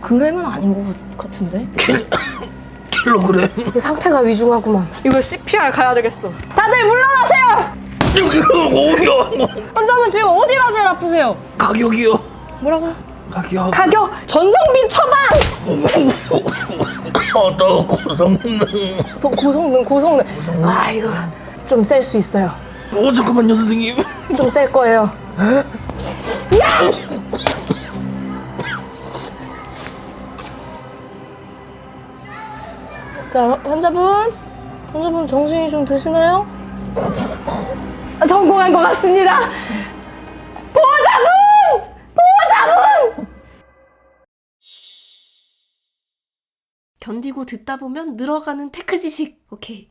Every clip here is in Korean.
그램은 아닌 것 같은데? 킬로그램. 이 상태가 위중하구만. 이거 CPR 가야 되겠어. 다들 물러나세요! 오요. 환자분 지금 어디가 제일 아프세요? 가격이요. 뭐라고? 가격. 전성비 처방! 또 고성능. 고성능. 아, 이거 좀 셀 수 있어요. 잠깐만요 선생님. 좀 셀 거예요. 야! 자, 환자분 정신이 좀 드시나요? 성공한 것 같습니다. 보호자분! 견디고 듣다 보면 늘어가는 테크 지식. 오케이.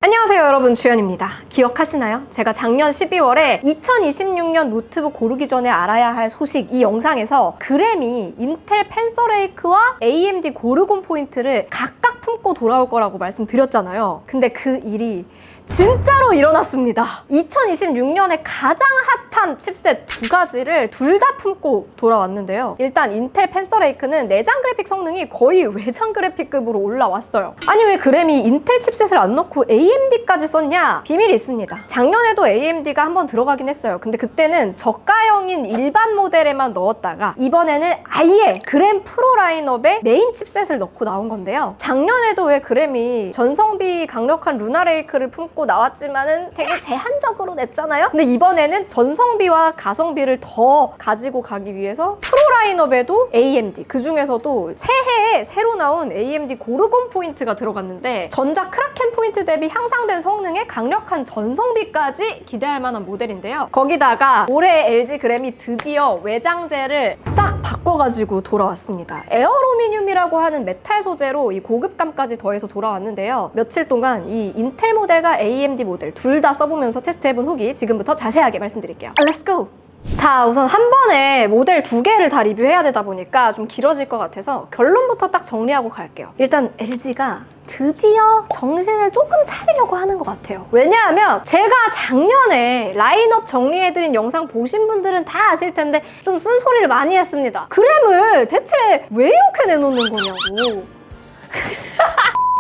안녕하세요 여러분, 주연입니다. 기억하시나요? 제가 작년 12월에 2026년 노트북 고르기 전에 알아야 할 소식 이 영상에서 그램이 인텔 펜서레이크와 AMD 고르곤 포인트를 각각 품고 돌아올 거라고 말씀드렸잖아요. 근데 그 일이 진짜로 일어났습니다. 2026년에 가장 핫한 칩셋 두 가지를 둘 다 품고 돌아왔는데요. 일단 인텔 펜서레이크는 내장 그래픽 성능이 거의 외장 그래픽급으로 올라왔어요. 아니 왜 그램이 인텔 칩셋을 안 넣고 AMD까지 썼냐? 비밀이 있습니다. 작년에도 AMD가 한번 들어가긴 했어요. 근데 그때는 저가형인 일반 모델에만 넣었다가 이번에는 아예 그램 프로 라인업에 메인 칩셋을 넣고 나온 건데요. 작년에도 왜 그램이 전성비 강력한 루나레이크를 품고 나왔지만은 되게 제한적으로 냈잖아요. 근데 이번에는 전성비와 가성비를 더 가지고 가기 위해서 프로 라인업에도 AMD, 그 중에서도 새해에 새로 나온 AMD 고르곤 포인트가 들어갔는데 전자 크라켄 포인트 대비 향상된 성능에 강력한 전성비까지 기대할 만한 모델인데요. 거기다가 올해 LG 그램이 드디어 외장재를 싹 바꿔가지고 돌아왔습니다. 에어루미늄이라고 하는 메탈 소재로 이 고급감까지 더해서 돌아왔는데요. 며칠 동안 이 인텔 모델과 AMD 모델 둘 다 써보면서 테스트해본 후기 지금부터 자세하게 말씀드릴게요. Let's go! 자, 우선 한 번에 모델 두 개를 다 리뷰해야 되다 보니까 좀 길어질 것 같아서 결론부터 딱 정리하고 갈게요. 일단 LG가 드디어 정신을 조금 차리려고 하는 것 같아요. 왜냐하면 제가 작년에 라인업 정리해드린 영상 보신 분들은 다 아실 텐데 좀 쓴소리를 많이 했습니다. 그램을 대체 왜 이렇게 내놓는 거냐고.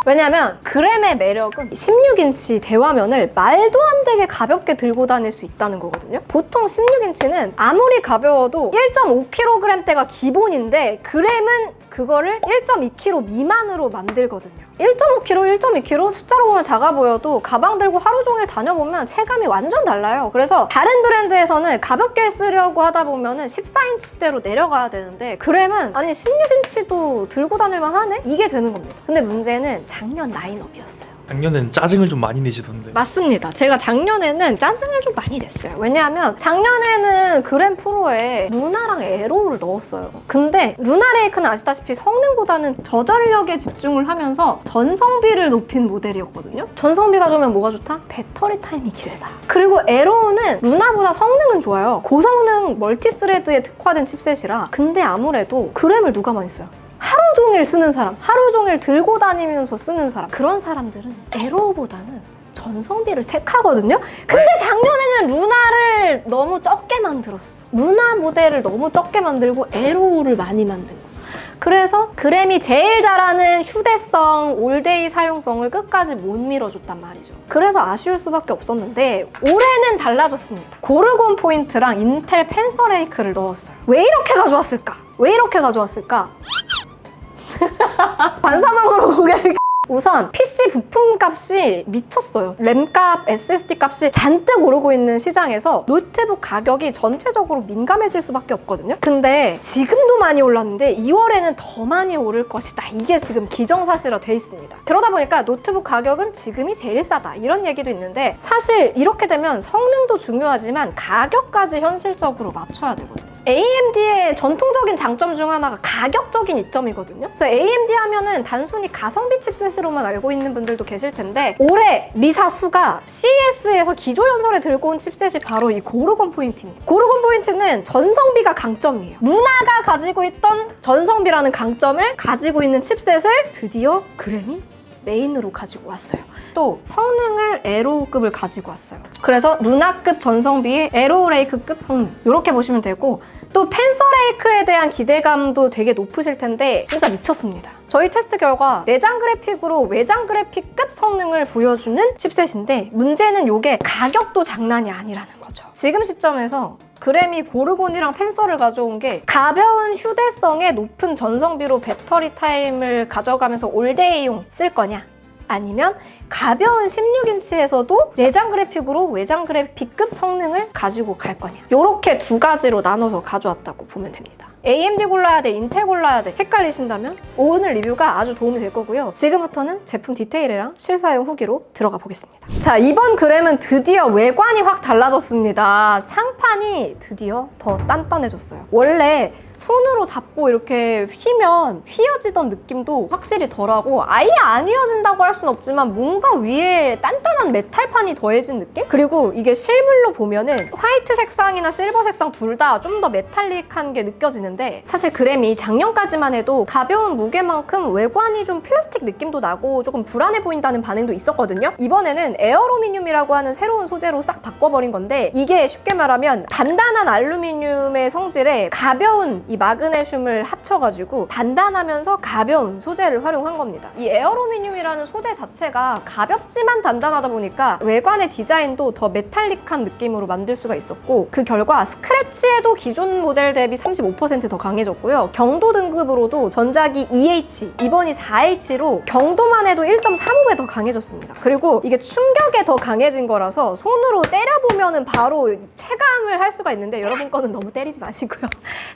왜냐면 그램의 매력은 16인치 대화면을 말도 안 되게 가볍게 들고 다닐 수 있다는 거거든요. 보통 16인치는 아무리 가벼워도 1.5kg대가 기본인데 그램은 그거를 1.2kg 미만으로 만들거든요. 1.5kg, 1.2kg 숫자로 보면 작아 보여도 가방 들고 하루 종일 다녀보면 체감이 완전 달라요. 그래서 다른 브랜드에서는 가볍게 쓰려고 하다 보면은 14인치대로 내려가야 되는데 그램은 아니 16인치도 들고 다닐만 하네? 이게 되는 겁니다. 근데 문제는 작년 라인업이었어요. 작년에는 짜증을 좀 많이 내시던데. 맞습니다. 제가 작년에는 짜증을 좀 많이 냈어요. 왜냐하면 작년에는 그램 프로에 루나랑 에로우를 넣었어요. 근데 루나레이크는 아시다시피 성능보다는 저전력에 집중을 하면서 전성비를 높인 모델이었거든요. 전성비가 좋으면 뭐가 좋다? 배터리 타임이 길다. 그리고 에로우는 루나보다 성능은 좋아요. 고성능 멀티스레드에 특화된 칩셋이라. 근데 아무래도 그램을 누가 많이 써요? 하루 종일 쓰는 사람, 하루 종일 들고 다니면서 쓰는 사람, 그런 사람들은 에로우보다는 전성비를 택하거든요? 근데 작년에는 루나를 너무 적게 만들었어. 루나 모델을 너무 적게 만들고 에로우를 많이 만든 거야. 그래서 그램이 제일 잘하는 휴대성, 올데이 사용성을 끝까지 못 밀어줬단 말이죠. 그래서 아쉬울 수밖에 없었는데 올해는 달라졌습니다. 고르곤 포인트랑 인텔 펜서레이크를 넣었어요. 왜 이렇게 가져왔을까? 왜 이렇게 가져왔을까? 반사적으로 고개를 우선 PC 부품 값이 미쳤어요. 램값, SSD 값이 잔뜩 오르고 있는 시장에서 노트북 가격이 전체적으로 민감해질 수밖에 없거든요. 근데 지금도 많이 올랐는데 2월에는 더 많이 오를 것이다. 이게 지금 기정사실화 돼 있습니다. 그러다 보니까 노트북 가격은 지금이 제일 싸다. 이런 얘기도 있는데 사실 이렇게 되면 성능도 중요하지만 가격까지 현실적으로 맞춰야 되거든요. AMD의 전통적인 장점 중 하나가 가격적인 이점이거든요. 그래서 AMD 하면은 단순히 가성비 칩셋으로만 알고 있는 분들도 계실 텐데 올해 리사 수가 CES에서 기조연설에 들고 온 칩셋이 바로 이 고르곤 포인트입니다. 고르곤 포인트는 전성비가 강점이에요. 루나가 가지고 있던 전성비라는 강점을 가지고 있는 칩셋을 드디어 그램이 메인으로 가지고 왔어요. 또 성능을 에로우급을 가지고 왔어요. 그래서 루나급 전성비의 에로우 레이크급 성능 이렇게 보시면 되고, 또 펜서레이크에 대한 기대감도 되게 높으실 텐데 진짜 미쳤습니다. 저희 테스트 결과 내장 그래픽으로 외장 그래픽급 성능을 보여주는 칩셋인데 문제는 이게 가격도 장난이 아니라는 거죠. 지금 시점에서 그램이 고르곤이랑 펜서를 가져온 게 가벼운 휴대성에 높은 전성비로 배터리 타임을 가져가면서 올데이용 쓸 거냐, 아니면 가벼운 16인치에서도 내장 그래픽으로 외장 그래픽급 성능을 가지고 갈 거냐, 이렇게 두 가지로 나눠서 가져왔다고 보면 됩니다. AMD 골라야 돼, 인텔 골라야 돼 헷갈리신다면 오늘 리뷰가 아주 도움이 될 거고요. 지금부터는 제품 디테일이랑 실사용 후기로 들어가 보겠습니다. 자, 이번 그램은 드디어 외관이 확 달라졌습니다. 상판이 드디어 더 단단해졌어요. 원래 손으로 잡고 이렇게 휘면 휘어지던 느낌도 확실히 덜하고, 아예 안 휘어진다고 할 순 없지만 뭔가 위에 단단한 메탈판이 더해진 느낌? 그리고 이게 실물로 보면은 화이트 색상이나 실버 색상 둘 다 좀 더 메탈릭한 게 느껴지는데, 사실 그램이 작년까지만 해도 가벼운 무게만큼 외관이 좀 플라스틱 느낌도 나고 조금 불안해 보인다는 반응도 있었거든요. 이번에는 에어로미늄이라고 하는 새로운 소재로 싹 바꿔버린 건데, 이게 쉽게 말하면 단단한 알루미늄의 성질에 가벼운 이 마그네슘을 합쳐가지고 단단하면서 가벼운 소재를 활용한 겁니다. 이 에어로미늄이라는 소재 자체가 가볍지만 단단하다 보니까 외관의 디자인도 더 메탈릭한 느낌으로 만들 수가 있었고, 그 결과 스크래치에도 기존 모델 대비 35% 더 강해졌고요. 경도 등급으로도 전작이 2H, 이번이 4H로 경도만 해도 1.35배 더 강해졌습니다. 그리고 이게 충격에 더 강해진 거라서 손으로 때려보면은 바로 체감을 할 수가 있는데, 여러분 거는 너무 때리지 마시고요.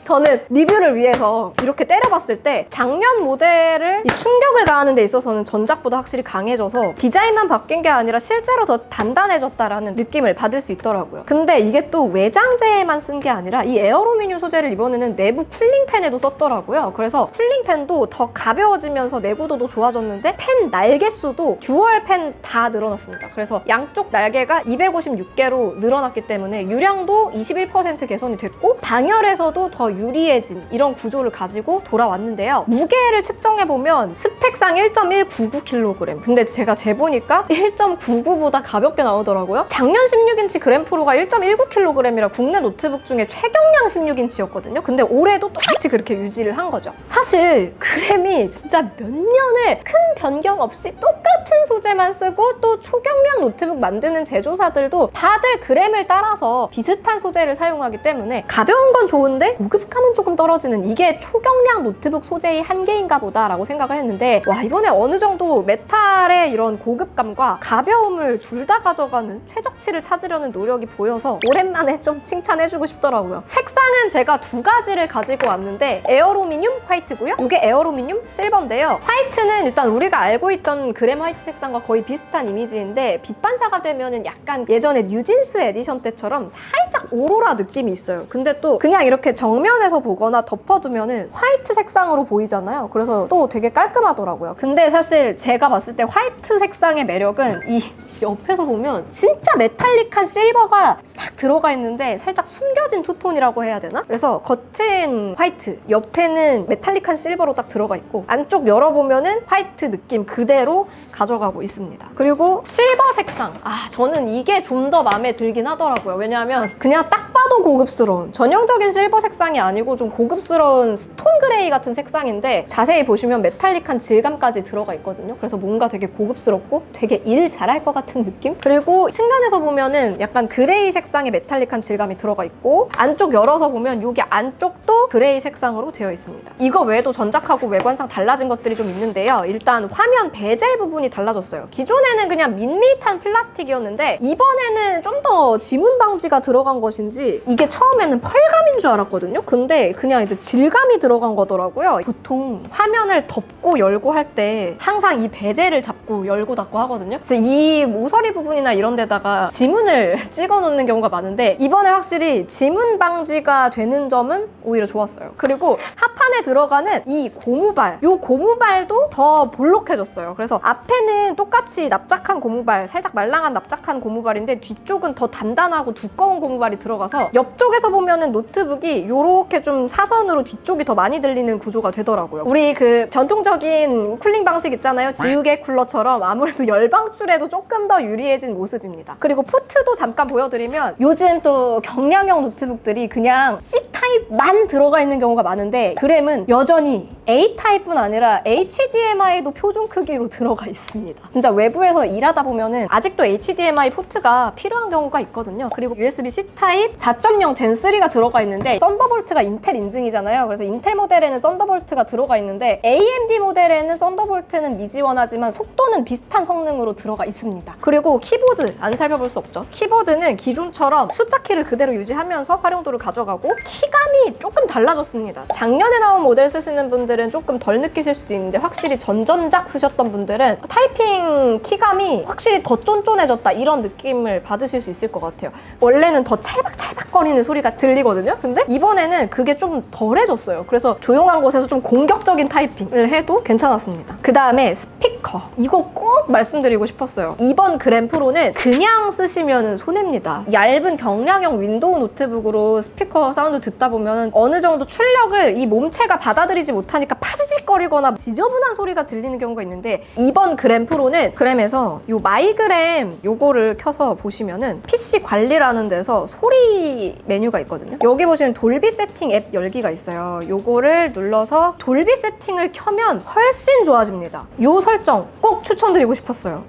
저는 리뷰를 위해서 이렇게 때려봤을 때 작년 모델을 이 충격을 가하는 데 있어서는 전작보다 확실히 강해져서 디자인만 바뀐 게 아니라 실제로 더 단단해졌다라는 느낌을 받을 수 있더라고요. 근데 이게 또 외장재에만 쓴 게 아니라 이 에어로미늄 소재를 이번에는 내부 쿨링팬에도 썼더라고요. 그래서 쿨링팬도 더 가벼워지면서 내구도도 좋아졌는데 팬 날개수도 듀얼 팬 다 늘어났습니다. 그래서 양쪽 날개가 256개로 늘어났기 때문에 유량도 21% 개선이 됐고 방열에서도 더 유리해진 이런 구조를 가지고 돌아왔는데요. 무게를 측정해보면 스펙상 1.199kg, 근데 제가 재보니까 1.99보다 가볍게 나오더라고요. 작년 16인치 그램 프로가 1.19kg이라 국내 노트북 중에 최경량 16인치였거든요. 근데 올해도 똑같이 그렇게 유지를 한 거죠. 사실 그램이 진짜 몇 년을 큰 변경 없이 똑같은 소재만 쓰고, 또 초경량 노트북 만드는 제조사들도 다들 그램을 따라서 비슷한 소재를 사용하기 때문에 가벼운 건 좋은데 고급감은 조금 떨어지는, 이게 초경량 노트북 소재의 한계인가 보다라고 생각을 했는데, 와, 이번에 어느 정도 메탈의 이런 고급감과 가벼움을 둘 다 가져가는 최적치를 찾으려는 노력이 보여서 오랜만에 좀 칭찬해주고 싶더라고요. 색상은 제가 두 가지를 가지고 왔는데, 에어로미늄 화이트고요. 이게 에어로미늄 실버인데요. 화이트는 일단 우리가 알고 있던 그램 화이트 색상과 거의 비슷한 이미지인데, 빛 반사가 되면은 약간 예전에 뉴진스 에디션 때처럼 살짝 오로라 느낌이 있어요. 근데 또 그냥 이렇게 정면에서 보거나 덮어두면은 화이트 색상으로 보이잖아요. 그래서 또 되게 깔끔하더라고요. 근데 사실 제가 봤을 때 화이트 색상의 매력은 이 옆에서 보면 진짜 메탈릭한 실버가 싹 들어가 있는데 살짝 숨겨진 투톤이라고 해야 되나? 그래서 겉은 화이트, 옆에는 메탈릭한 실버로 딱 들어가 있고, 안쪽 열어보면은 화이트 느낌 그대로 가져가고 있습니다. 그리고 실버 색상, 저는 이게 좀 더 마음에 들긴 하더라고요. 왜냐하면 그냥 딱 봐도 고급스러운, 전형적인 실버 색상이 아니고 좀 고급스러운 스톤 그레이 같은 색상인데, 자세히 보시면 메탈릭한 질감까지 들어가 있거든요. 그래서 뭔가 되게 고급스럽고 되게 일 잘할 것 같은 느낌? 그리고 측면에서 보면은 약간 그레이 색상의 메탈릭한 질감이 들어가 있고, 안쪽 열어서 보면 여기 안쪽도 그레이 색상으로 되어 있습니다. 이거 외에도 전작하고 외관상 달라진 것들이 좀 있는데요. 일단 화면 베젤 부분이 달라졌어요. 기존에는 그냥 밋밋한 플라스틱이었는데 이번에는 좀 더 지문 방지가 들어간 것인지 이게 처음에는 펄감인 줄 알았거든요. 근데 그냥 이제 질감이 들어간 거더라고요. 보통 화면을 덮고 열고 할 때 항상 이 베젤을 잡고 열고 닫고 하거든요. 그래서 이 모서리 부분이나 이런 데다가 지문을 찍어 놓는 경우가 많은데, 이번에 확실히 지문 방지가 되는 점은 오히려 좋았어요. 그리고 하판에 들어가는 이 고무발, 이 고무발도 더 볼록해졌어요. 그래서 앞에는 똑같이 납작한 고무발, 살짝 말랑한 납작한 고무발인데 뒤쪽은 더 단단하고 두꺼운 고무발이 들어가서 옆쪽에서 보면은 노트북이 이렇게 좀 사선으로 뒤쪽이 더 많이 들리는 구조가 되더라고요. 우리 그 전통적인 쿨링 방식 있잖아요. 지우개 쿨러처럼 아무래도 열방출에도 조금 더 유리해진 모습입니다. 그리고 포트도 잠깐 보여드리면, 요즘 또 경량형 노트북들이 그냥 C타입 타입만 들어가 있는 경우가 많은데 그램은 여전히 A 타입뿐 아니라 HDMI도 표준 크기로 들어가 있습니다. 진짜 외부에서 일하다 보면은 아직도 HDMI 포트가 필요한 경우가 있거든요. 그리고 USB-C 타입 4.0 젠3가 들어가 있는데 썬더볼트가 인텔 인증이잖아요. 그래서 인텔 모델에는 썬더볼트가 들어가 있는데 AMD 모델에는 썬더볼트는 미지원하지만 속도는 비슷한 성능으로 들어가 있습니다. 그리고 키보드 안 살펴볼 수 없죠. 키보드는 기존처럼 숫자 키를 그대로 유지하면서 활용도를 가져가고 키감이 조금 달라졌습니다. 작년에 나온 모델 쓰시는 분들은 조금 덜 느끼실 수도 있는데 확실히 전전작 쓰셨던 분들은 타이핑 키감이 확실히 더 쫀쫀해졌다 이런 느낌을 받으실 수 있을 것 같아요. 원래는 더 찰박찰박거리는 소리가 들리거든요. 근데 이번에는 그게 좀 덜해졌어요. 그래서 조용한 곳에서 좀 공격적인 타이핑을 해도 괜찮았습니다. 그 다음에 스피커. 이거 꼭 말씀드리고 싶었어요. 이번 그램 프로는 그냥 쓰시면 손해입니다. 얇은 경량형 윈도우 노트북으로 스피커 사운드 듣다 보면 어느 정도 출력을 이 몸체가 받아들이지 못하니까 파지직거리거나 지저분한 소리가 들리는 경우가 있는데 이번 그램 프로는 그램에서 요 마이그램 요거를 켜서 보시면은 PC 관리라는 데서 소리 메뉴가 있거든요. 여기 보시면 돌비 세팅 앱 열기가 있어요. 요거를 눌러서 돌비 세팅을 켜면 훨씬 좋아집니다. 요 설정 꼭 추천드리고 싶었어요.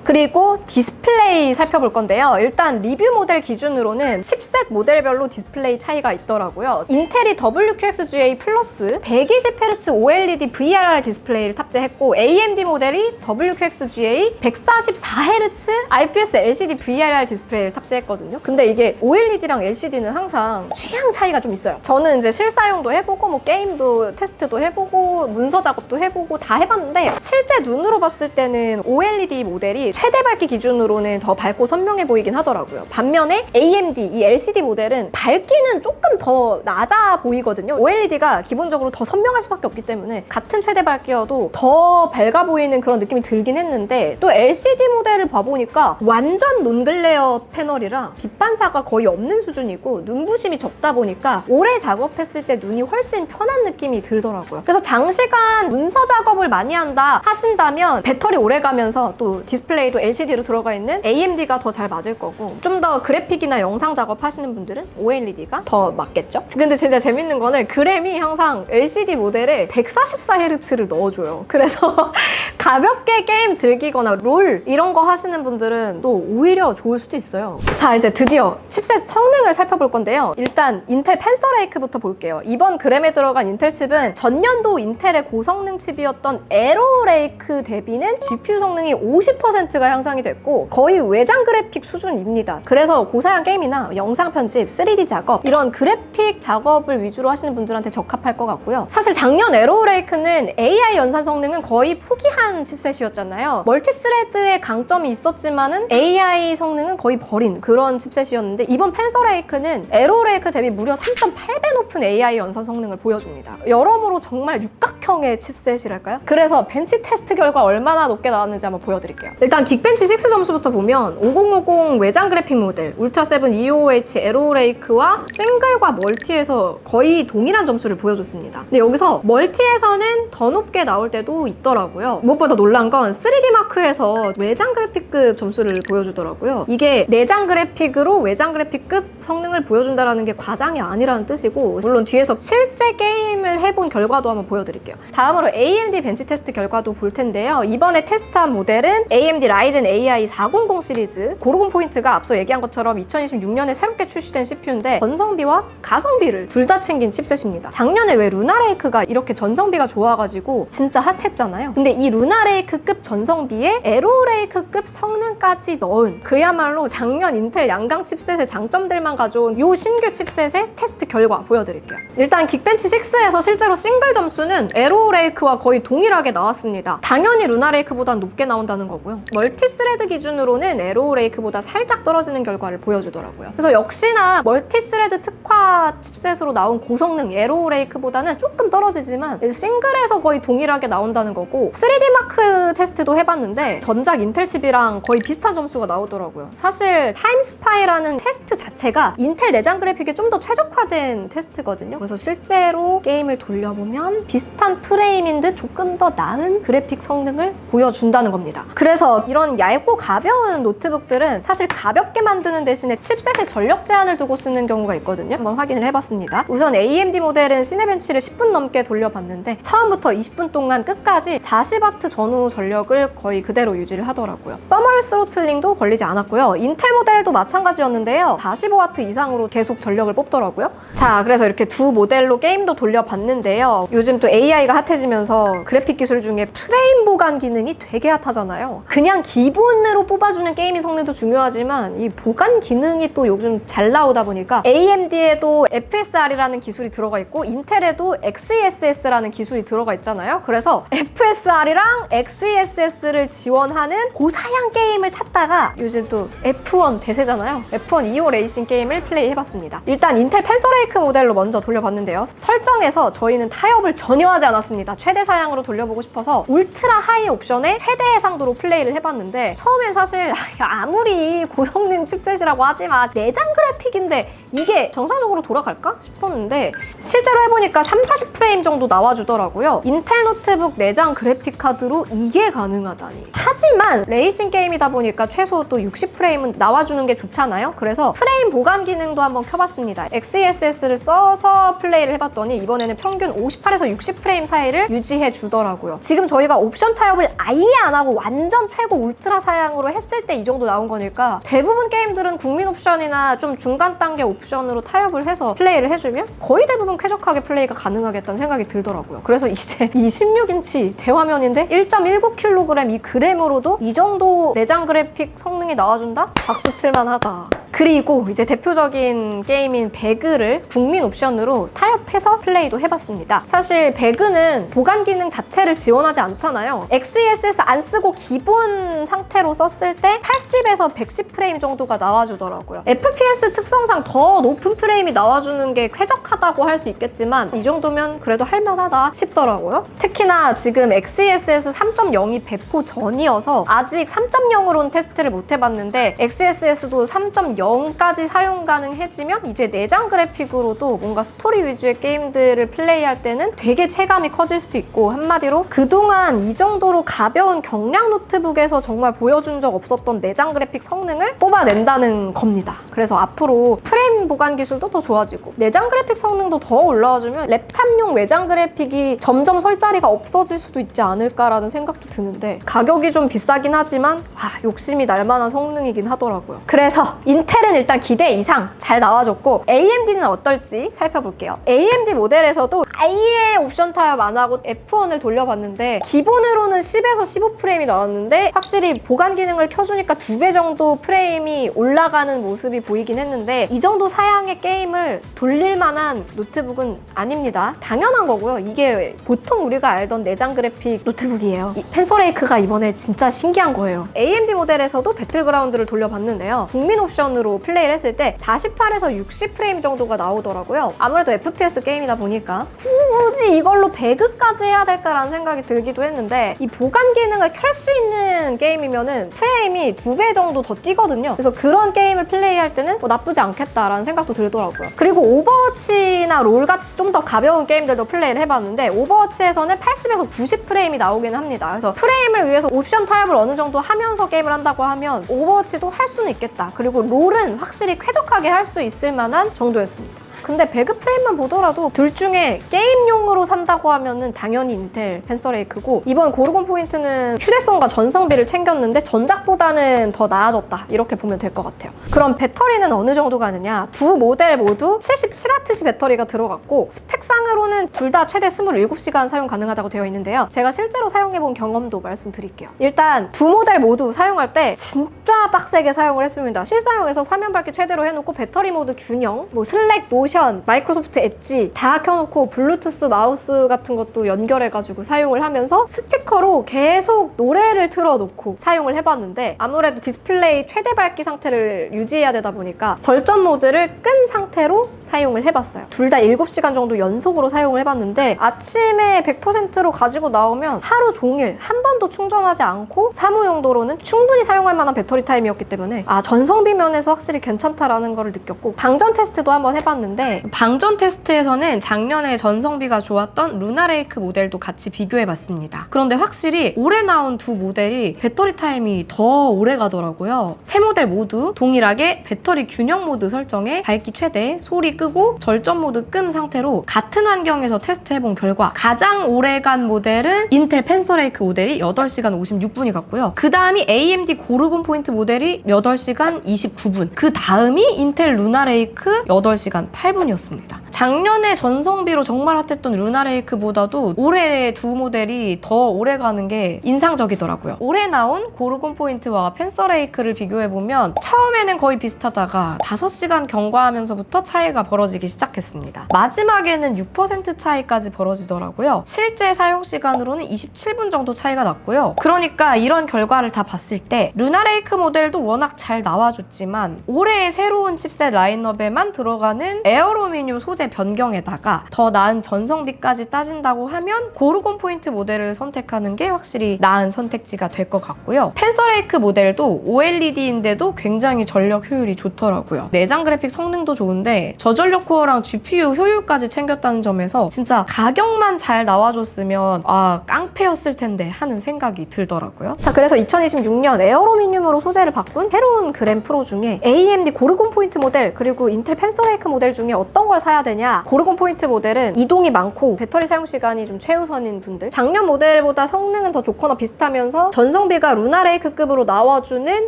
그리고 디스플레이 살펴볼 건데요. 일단 리뷰 모델 기준으로는 칩셋 모델별로 디스플레이 차이가 있더라고요. 인텔이 WQXGA 플러스 120Hz OLED VRR 디스플레이를 탑재했고 AMD 모델이 WQXGA 144Hz IPS LCD VRR 디스플레이를 탑재했거든요. 근데 이게 OLED랑 LCD는 항상 취향 차이가 좀 있어요. 저는 이제 실사용도 해보고 뭐 게임도 테스트도 해보고 문서 작업도 해보고 다 해봤는데 실제 눈으로 봤을 때는 OLED 모델이 최대 밝기 기준으로는 더 밝고 선명해 보이긴 하더라고요. 반면에 AMD 이 LCD 모델은 밝기는 조금 더 낮아 보이거든요. OLED가 기본적으로 더 선명할 수밖에 없기 때문에 같은 최대 밝기여도 더 밝아 보이는 그런 느낌이 들긴 했는데 또 LCD 모델을 봐보니까 완전 논글레어 패널이라 빛 반사가 거의 없는 수준이고 눈부심이 적다 보니까 오래 작업했을 때 눈이 훨씬 편한 느낌이 들더라고요. 그래서 장시간 문서 작업을 많이 한다 하신다면 배터리 오래 가면서 또 디스플레이도 LCD로 들어가 있는 AMD가 더 잘 맞을 거고 좀 더 그래픽이나 영상 작업하시는 분들은 OLED가 더 맞겠죠? 근데 진짜 재밌는 거는 그램이 항상 LCD 모델에 144Hz를 넣어줘요. 그래서 가볍게 게임 즐기거나 롤 이런 거 하시는 분들은 또 오히려 좋을 수도 있어요. 자, 이제 드디어 칩셋 성능을 살펴볼 건데요. 일단 인텔 펜서 레이크부터 볼게요. 이번 그램에 들어간 인텔 칩은 전년도 인텔의 고성능 칩이었던 에로 레이크 대비는 GPU 성능이 50%가 향상이 됐고 거의 외장 그래픽 수준입니다. 그래서 고사양 게임이나 영상 편집, 3D 작업 이런 그래픽 작업을 위주로 하시는 분들한테 적합할 것 같고요. 사실 작년 에로레이크는 AI 연산 성능은 거의 포기한 칩셋이었잖아요. 멀티스레드의 강점이 있었지만은 AI 성능은 거의 버린 그런 칩셋이었는데 이번 펜서레이크는 에로레이크 대비 무려 3.8배 높은 AI 연산 성능을 보여줍니다. 여러모로 정말 육각형의 칩셋이랄까요? 그래서 벤치 테스트 결과 얼마나 높게 나왔는지 한번 보여드릴게요. 일단 긱벤치 6 점수부터 보면 5050 외장 그래픽 모델 울트라 7 EOH 에로레이크와 싱글과 멀티에서 거의 동일한 점수를 보여줬습니다. 근데 여기서 멀티에서는 더 높게 나올 때도 있더라고요. 무엇보다 놀란 건 3D 마크에서 외장 그래픽급 점수를 보여주더라고요. 이게 내장 그래픽으로 외장 그래픽급 성능을 보여준다는 게 과장이 아니라는 뜻이고 물론 뒤에서 실제 게임을 해본 결과도 한번 보여드릴게요. 다음으로 AMD 벤치 테스트 결과도 볼 텐데요. 이번에 테스트한 모델은 AMD 라이젠 AI 400 시리즈 고르곤 포인트가 앞서 얘기한 것처럼 2026년에 새롭게 출시된 CPU인데 전성비와 가성비를 둘 다 챙긴 칩셋입니다. 작년에 왜 루나레이크가 이렇게 전성비가 좋아가지고 진짜 핫했잖아요. 근데 이 루나레이크급 전성비에 에로레이크급 성능까지 넣은 그야말로 작년 인텔 양강 칩셋의 장점들만 가져온 요 신규 칩셋의 테스트 결과 보여드릴게요. 일단 긱벤치 6에서 실제로 싱글 점수는 에로레이크와 거의 동일하게 나왔습니다. 당연히 루나레이크보다 높게 나온다는 거고요. 멀티스레드 기준으로는 정도는 에로우 레이크보다 살짝 떨어지는 결과를 보여주더라고요. 그래서 역시나 멀티스레드 특화 칩셋으로 나온 고성능 에로우 레이크보다는 조금 떨어지지만 싱글에서 거의 동일하게 나온다는 거고 3D 마크 테스트도 해봤는데 전작 인텔 칩이랑 거의 비슷한 점수가 나오더라고요. 사실 타임스파이라는 테스트 자체가 인텔 내장 그래픽에 좀 더 최적화된 테스트거든요. 그래서 실제로 게임을 돌려보면 비슷한 프레임인 듯 조금 더 나은 그래픽 성능을 보여준다는 겁니다. 그래서 이런 얇고 가벼운 노트북들은 사실 가볍게 만드는 대신에 칩셋에 전력 제한을 두고 쓰는 경우가 있거든요. 한번 확인을 해봤습니다. 우선 AMD 모델은 시네벤치를 10분 넘게 돌려봤는데 처음부터 20분 동안 끝까지 40W 전후 전력을 거의 그대로 유지를 하더라고요. 서멀 스로틀링도 걸리지 않았고요. 인텔 모델도 마찬가지였는데요. 45W 이상으로 계속 전력을 뽑더라고요. 자, 그래서 이렇게 두 모델로 게임도 돌려봤는데요. 요즘 또 AI가 핫해지면서 그래픽 기술 중에 프레임 보관 기능이 되게 핫하잖아요. 그냥 기본으로 뽑아주는 게이밍 성능도 중요하지만 이 보관 기능이 또 요즘 잘 나오다 보니까 AMD에도 FSR이라는 기술이 들어가 있고 인텔에도 XeSS라는 기술이 들어가 있잖아요. 그래서 FSR이랑 XeSS를 지원하는 고사양 게임을 찾다가 요즘 또 F1 대세잖아요. F1 2호 레이싱 게임을 플레이해봤습니다. 일단 인텔 펜서레이크 모델로 먼저 돌려봤는데요. 설정에서 저희는 타협을 전혀 하지 않았습니다. 최대 사양으로 돌려보고 싶어서 울트라 하이 옵션에 최대 해상도로 플레이를 해봤는데 처음엔 사실 아무리 고성능 칩셋이라고 하지만 내장 그래픽인데 이게 정상적으로 돌아갈까 싶었는데 실제로 해보니까 30-40프레임 정도 나와주더라고요. 인텔 노트북 내장 그래픽 카드로 이게 가능하다니. 하지만 레이싱 게임이다 보니까 최소 또 60프레임은 나와주는 게 좋잖아요. 그래서 프레임 보관 기능도 한번 켜봤습니다. XeSS를 써서 플레이를 해봤더니 이번에는 평균 58에서 60프레임 사이를 유지해 주더라고요. 지금 저희가 옵션 타협을 아예 안 하고 완전 최고 울트라 사양으로 했을 때 이 정도 나온 거니까 대부분 게임들은 국민 옵션이나 좀 중간 단계 옵션으로 타협을 해서 플레이를 해주면 거의 대부분 쾌적하게 플레이가 가능하겠다는 생각이 들더라고요. 그래서 이제 이 16인치 대화면인데 1.19kg 이 그램으로도 이 정도 내장 그래픽 성능이 나와준다? 박수 칠만하다. 그리고 이제 대표적인 게임인 배그를 국민 옵션으로 타협해서 플레이도 해봤습니다. 사실 배그는 보관 기능 자체를 지원하지 않잖아요. XeSS 안 쓰고 기본 상태로 썼을 때 80에서 110프레임 정도가 나와주더라고요. FPS 특성상 더 높은 프레임이 나와주는 게 쾌적하다고 할 수 있겠지만 이 정도면 그래도 할만하다 싶더라고요. 특히나 지금 XeSS 3.0이 배포 전이어서 아직 3.0으로는 테스트를 못 해봤는데 XeSS도 3.0까지 사용 가능해지면 이제 내장 그래픽으로도 뭔가 스토리 위주의 게임들을 플레이할 때는 되게 체감이 커질 수도 있고 한마디로 그동안 이 정도로 가벼운 경량 노트북에서 정말 보여준 적 없었던 내장 그래픽 성능을 뽑아낸다는 겁니다. 그래서 앞으로 프레임 보관 기술도 더 좋아지고 내장 그래픽 성능도 더 올라와주면 랩탑용 외장 그래픽이 점점 설 자리가 없어질 수도 있지 않을까라는 생각도 드는데 가격이 좀 비싸긴 하지만 욕심이 날 만한 성능이긴 하더라고요. 그래서 인텔은 일단 기대 이상 잘 나와줬고 AMD는 어떨지 살펴볼게요. AMD 모델에서도 아예 옵션 타협 안 하고 F1을 돌려봤는데 기본으로는 10에서 15프레임이 나왔는데 확실히 보관 기능을 켜주니까 2배 정도 프레임이 올라가는 모습이 보이긴 했는데 이 정도 사양의 게임을 돌릴 만한 노트북은 아닙니다. 당연한 거고요. 이게 보통 우리가 알던 내장 그래픽 노트북이에요. 이 펜서레이크가 이번에 진짜 신기한 거예요. AMD 모델에서도 배틀그라운드를 돌려봤는데요. 국민 옵션으로 플레이를 했을 때 48에서 60프레임 정도가 나오더라고요. 아무래도 FPS 게임이다 보니까 굳이 이걸로 배그까지 해야 될까라는 생각이 들기도 했는데 이 보관 기능을 켤 수 있는 게임이면은 프레임이 2배 정도 더 뛰거든요. 그래서 그런 게임을 플레이할 때는 나쁘지 않겠다라는 생각도 들더라고요. 그리고 오버워치나 롤같이 좀 더 가벼운 게임들도 플레이를 해봤는데 오버워치에서는 80에서 90프레임이 나오긴 합니다. 그래서 프레임을 위해서 옵션 타협을 어느 정도 하면서 게임을 한다고 하면 오버워치도 할 수는 있겠다. 그리고 롤은 확실히 쾌적하게 할 수 있을 만한 정도였습니다. 근데 배그 프레임만 보더라도 둘 중에 게임용으로 산다고 하면은 당연히 인텔 펜서레이크고 이번 고르곤 포인트는 휴대성과 전성비를 챙겼는데 전작보다는 더 나아졌다 이렇게 보면 될 것 같아요. 그럼 배터리는 어느 정도 가느냐? 두 모델 모두 77Wh 배터리가 들어갔고 스펙상으로는 둘 다 최대 27시간 사용 가능하다고 되어 있는데요. 제가 실제로 사용해본 경험도 말씀드릴게요. 일단 두 모델 모두 사용할 때 진짜 빡세게 사용을 했습니다. 실사용에서 화면 밝기 최대로 해놓고 배터리 모드 균형, 슬랙, 노시 노션, 마이크로소프트 엣지 다 켜놓고 블루투스 마우스 같은 것도 연결해가지고 사용을 하면서 스피커로 계속 노래를 틀어놓고 사용을 해봤는데 아무래도 디스플레이 최대 밝기 상태를 유지해야 되다 보니까 절전 모드를 끈 상태로 사용을 해봤어요. 둘 다 7시간 정도 연속으로 사용을 해봤는데 아침에 100%로 가지고 나오면 하루 종일 한 번도 충전하지 않고 사무 용도로는 충분히 사용할 만한 배터리 타임이었기 때문에 전성비 면에서 확실히 괜찮다라는 걸 느꼈고, 방전 테스트도 한번 해봤는데 방전 테스트에서는 작년에 전성비가 좋았던 루나레이크 모델도 같이 비교해봤습니다. 그런데 확실히 올해 나온 두 모델이 배터리 타임이 더 오래 가더라고요. 세 모델 모두 동일하게 배터리 균형 모드 설정에 밝기 최대, 소리 끄고 절전 모드 끔 상태로 같은 환경에서 테스트해본 결과 가장 오래간 모델은 인텔 펜서레이크 모델이 8시간 56분이 갔고요. 그 다음이 AMD 고르곤 포인트 모델이 8시간 29분, 그 다음이 인텔 루나레이크 8시간 8분이었습니다. 작년에 전성비로 정말 핫했던 루나레이크보다도 올해 두 모델이 더 오래 가는 게 인상적이더라고요. 올해 나온 고르곤 포인트와 펜서레이크를 비교해보면 처음에는 거의 비슷하다가 5시간 경과하면서부터 차이가 벌어지기 시작했습니다. 마지막에는 6% 차이까지 벌어지더라고요. 실제 사용 시간으로는 27분 정도 차이가 났고요. 그러니까 이런 결과를 다 봤을 때 루나레이크 모델도 워낙 잘 나와줬지만 올해 새로운 칩셋 라인업에만 들어가는 에어로미늄 소재 변경에다가 더 나은 전성비까지 따진다고 하면 고르곤 포인트 모델을 선택하는 게 확실히 나은 선택지가 될 것 같고요. 펜서레이크 모델도 OLED인데도 굉장히 전력 효율이 좋더라고요. 내장 그래픽 성능도 좋은데 저전력 코어랑 GPU 효율까지 챙겼다는 점에서 진짜 가격만 잘 나와줬으면 깡패였을 텐데 하는 생각이 들더라고요. 자, 그래서 2026년 에어로미늄으로 소재를 바꾼 새로운 그램 프로 중에 AMD 고르곤 포인트 모델 그리고 인텔 펜서레이크 모델 중에 어떤 걸 사야 되냐? 고르곤 포인트 모델은 이동이 많고 배터리 사용 시간이 좀 최우선인 분들, 작년 모델보다 성능은 더 좋거나 비슷하면서 전성비가 루나레이크급으로 나와주는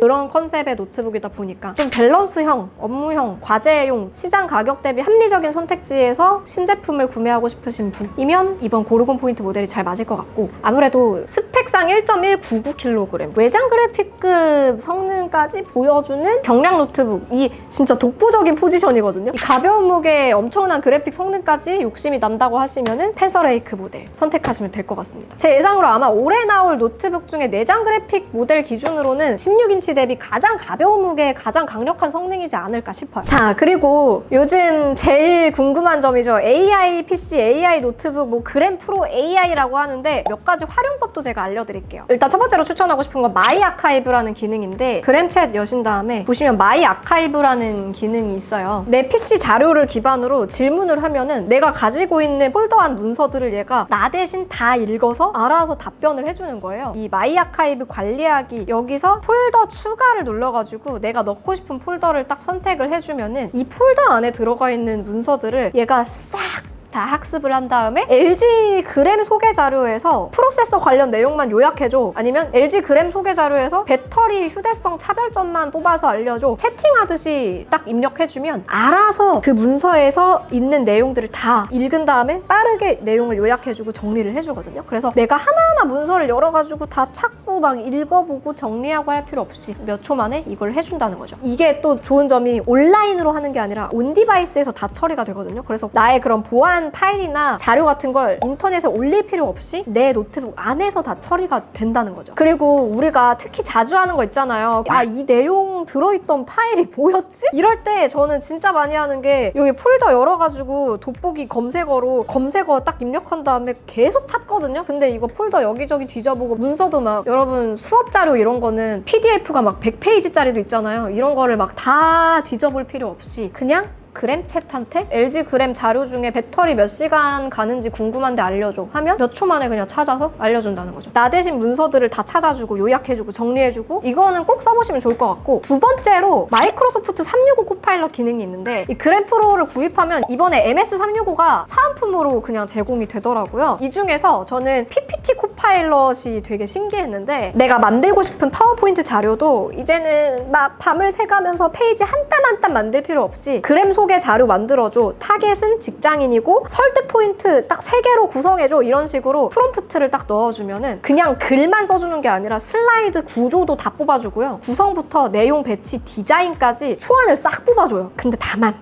그런 컨셉의 노트북이다 보니까 좀 밸런스형, 업무형, 과제용, 시장 가격 대비 합리적인 선택지에서 신제품을 구매하고 싶으신 분이면 이번 고르곤 포인트 모델이 잘 맞을 것 같고, 아무래도 스펙상 1.199kg, 외장 그래픽급 성능까지 보여주는 경량 노트북, 이 진짜 독보적인 포지션이거든요. 이 가벼운 무게, 엄청난 그래픽 성능까지 욕심이 난다고 하시면은 펜서레이크 모델 선택하시면 될 것 같습니다. 제 예상으로 아마 올해 나올 노트북 중에 내장 그래픽 모델 기준으로는 16인치 대비 가장 가벼운 무게, 가장 강력한 성능이지 않을까 싶어요. 자, 그리고 요즘 제일 궁금한 점이죠. AI PC, AI 노트북, 뭐 그램 프로 AI라고 하는데 몇 가지 활용법도 제가 알려드릴게요. 일단 첫 번째로 추천하고 싶은 건 마이 아카이브라는 기능인데, 그램챗 여신 다음에 보시면 마이 아카이브라는 기능이 있어요. 내 PC 자료를 기반으로 질문을 하면은 내가 가지고 있는 폴더 안 문서들을 얘가 나 대신 다 읽어서 알아서 답변을 해주는 거예요. 이 마이 아카이브 관리하기, 여기서 폴더 추가를 눌러가지고 내가 넣고 싶은 폴더를 딱 선택을 해주면은 이 폴더 안에 들어가 있는 문서들을 얘가 싹 다 학습을 한 다음에 LG 그램 소개 자료에서 프로세서 관련 내용만 요약해줘, 아니면 LG 그램 소개 자료에서 배터리 휴대성 차별점만 뽑아서 알려줘, 채팅하듯이 딱 입력해주면 알아서 그 문서에서 있는 내용들을 다 읽은 다음에 빠르게 내용을 요약해주고 정리를 해주거든요. 그래서 내가 하나하나 문서를 열어가지고 다 찾고 막 읽어보고 정리하고 할 필요 없이 몇 초 만에 이걸 해준다는 거죠. 이게 또 좋은 점이 온라인으로 하는 게 아니라 온 디바이스에서 다 처리가 되거든요. 그래서 나의 그런 보안 파일이나 자료 같은 걸 인터넷에 올릴 필요 없이 내 노트북 안에서 다 처리가 된다는 거죠. 그리고 우리가 특히 자주 하는 거 있잖아요. 이 내용 들어있던 파일이 뭐였지? 이럴 때 저는 진짜 많이 하는 게 여기 폴더 열어가지고 돋보기 검색어로 검색어 딱 입력한 다음에 계속 찾거든요. 근데 이거 폴더 여기저기 뒤져보고 문서도 막, 여러분 수업 자료 이런 거는 PDF가 막 100페이지짜리도 있잖아요. 이런 거를 막 다 뒤져볼 필요 없이 그냥 그램챗한테 LG 그램 자료 중에 배터리 몇 시간 가는지 궁금한데 알려줘 하면 몇 초 만에 그냥 찾아서 알려준다는 거죠. 나 대신 문서들을 다 찾아주고 요약해주고 정리해주고, 이거는 꼭 써보시면 좋을 것 같고, 두 번째로 마이크로소프트 365 코파일럿 기능이 있는데, 이 그램 프로를 구입하면 이번에 MS365가 사은품으로 그냥 제공이 되더라고요. 이 중에서 저는 PPT 코파일럿이 되게 신기했는데, 내가 만들고 싶은 파워포인트 자료도 이제는 막 밤을 새가면서 페이지 한 땀 한 땀 만들 필요 없이 그램 소개 자료 만들어줘, 타겟은 직장인이고 설득 포인트 딱 3개로 구성해줘, 이런 식으로 프롬프트를 딱 넣어주면은 그냥 글만 써주는 게 아니라 슬라이드 구조도 다 뽑아주고요, 구성부터 내용 배치, 디자인까지 초안을 싹 뽑아줘요. 근데 다만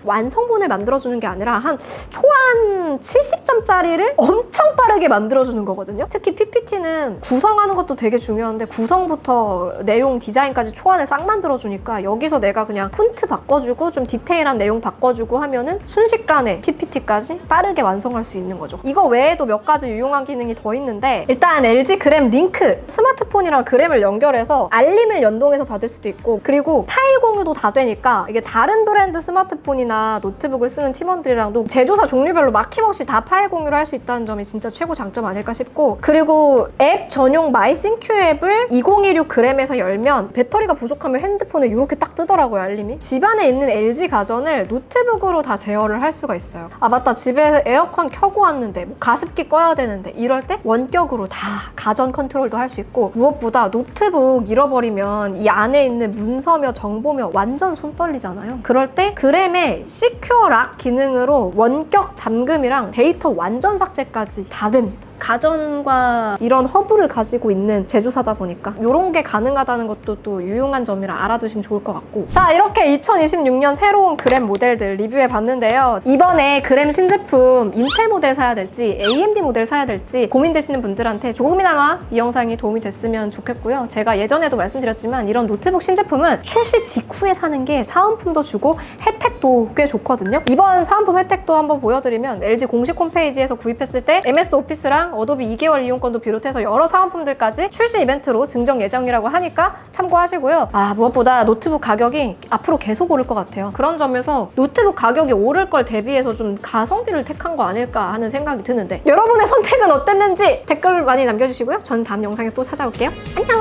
완성본을 만들어주는 게 아니라 한 초안 70점짜리를 엄청 빠르게 만들어주는 거거든요. 특히 PPT는 구성하는 것도 되게 중요한데 구성부터 내용 디자인까지 초안을 싹 만들어주니까 여기서 내가 그냥 폰트 바꿔주고 좀 디테일한 내용 바꿔주고 하면은 순식간에 PPT까지 빠르게 완성할 수 있는 거죠. 이거 외에도 몇 가지 유용한 기능이 더 있는데 일단 LG 그램 링크 스마트폰이랑 그램을 연결해서 알림을 연동해서 받을 수도 있고 그리고 파일 공유도 다 되니까 이게 다른 브랜드 스마트폰이나 노트북을 쓰는 팀원들이랑도 제조사 종류별로 막힘없이 다 파일 공유를 할 수 있다는 점이 진짜 최고 장점 아닐까 싶고 그리고 앱 전용 마이싱큐 앱을 2016 그램에서 열면 배터리가 부족하면 핸드폰에 이렇게 딱 뜨더라고요 알림이. 집안에 있는 LG 가전을 노트북으로 다 제어를 할 수가 있어요. 아 맞다 집에 에어컨 켜고 왔는데 뭐 가습기 꺼야 되는데 이럴 때 원격으로 다 가전 컨트롤도 할 수 있고 무엇보다 노트북 잃어버리면 이 안에 있는 문서며 정보며 완전 손 떨리잖아요. 그럴 때 그램의 시큐어 락 기능으로 원격 잠금이랑 데이터 완전 삭제까지 다 됩니다. 가전과 이런 허브를 가지고 있는 제조사다 보니까 이런 게 가능하다는 것도 또 유용한 점이라 알아두시면 좋을 것 같고 자 이렇게 2026년 새로운 그램 모델들 리뷰해 봤는데요. 이번에 그램 신제품 인텔 모델 사야 될지 AMD 모델 사야 될지 고민되시는 분들한테 조금이나마 이 영상이 도움이 됐으면 좋겠고요. 제가 예전에도 말씀드렸지만 이런 노트북 신제품은 출시 직후에 사는 게 사은품도 주고 혜택도 꽤 좋거든요. 이번 사은품 혜택도 한번 보여드리면 LG 공식 홈페이지에서 구입했을 때 MS 오피스랑 어도비 2개월 이용권도 비롯해서 여러 사은품들까지 출시 이벤트로 증정 예정이라고 하니까 참고하시고요. 무엇보다 노트북 가격이 앞으로 계속 오를 것 같아요. 그런 점에서 노트북 가격이 오를 걸 대비해서 좀 가성비를 택한 거 아닐까 하는 생각이 드는데 여러분의 선택은 어땠는지 댓글 많이 남겨주시고요. 전 다음 영상에 또 찾아올게요. 안녕!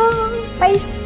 바이!